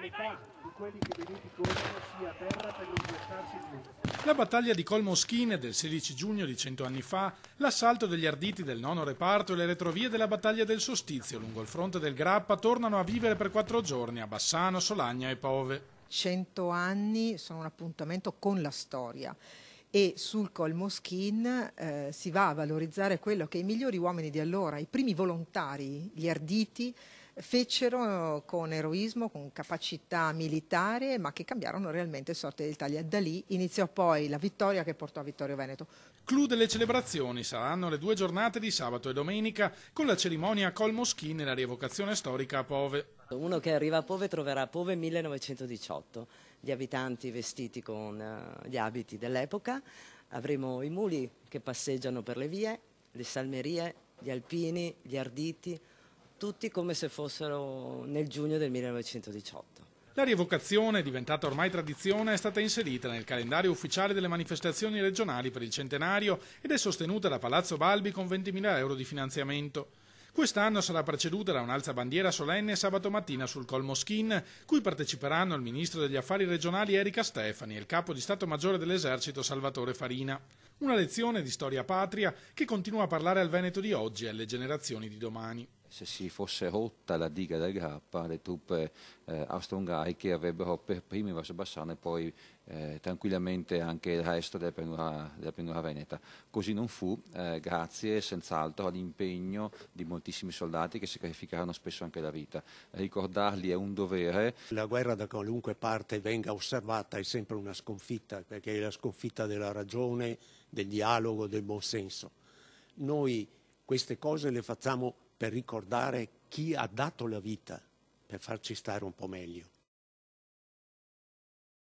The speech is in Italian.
metà di quelli che venuti corrono sia a terra per non gettarsi più. La battaglia di Colmoschine del 16 giugno di 100 anni fa, l'assalto degli arditi del nono reparto e le retrovie della battaglia del Sostizio lungo il fronte del Grappa tornano a vivere per 4 giorni a Bassano, Solagna e Pove. 100 anni sono un appuntamento con la storia e sul Colmoschin si va a valorizzare quello che i migliori uomini di allora, i primi volontari, gli arditi, fecero con eroismo, con capacità militare, ma che cambiarono realmente il sorte dell'Italia. Da lì iniziò poi la vittoria che portò a Vittorio Veneto. Clou delle celebrazioni saranno le 2 giornate di sabato e domenica con la cerimonia a Colmoschine e la rievocazione storica a Pove. Uno che arriva a Pove troverà Pove 1918, gli abitanti vestiti con gli abiti dell'epoca, avremo i muli che passeggiano per le vie, le salmerie, gli alpini, gli arditi, tutti come se fossero nel giugno del 1918. La rievocazione, diventata ormai tradizione, è stata inserita nel calendario ufficiale delle manifestazioni regionali per il centenario ed è sostenuta da Palazzo Balbi con 20.000 euro di finanziamento. Quest'anno sarà preceduta da un'alzabandiera solenne sabato mattina sul Colmoschin, cui parteciperanno il ministro degli affari regionali Erika Stefani e il capo di Stato Maggiore dell'Esercito Salvatore Farina. Una lezione di storia patria che continua a parlare al Veneto di oggi e alle generazioni di domani. Se si fosse rotta la diga del Grappa, le truppe austro-ungariche avrebbero per prime invaso Bassano e poi tranquillamente anche il resto della pianura veneta. Così non fu, grazie senz'altro all'impegno di moltissimi soldati che sacrificarono spesso anche la vita. Ricordarli è un dovere. La guerra da qualunque parte venga osservata è sempre una sconfitta, perché è la sconfitta della ragione, del dialogo, del buonsenso. Noi queste cose le facciamo per ricordare chi ha dato la vita per farci stare un po' meglio.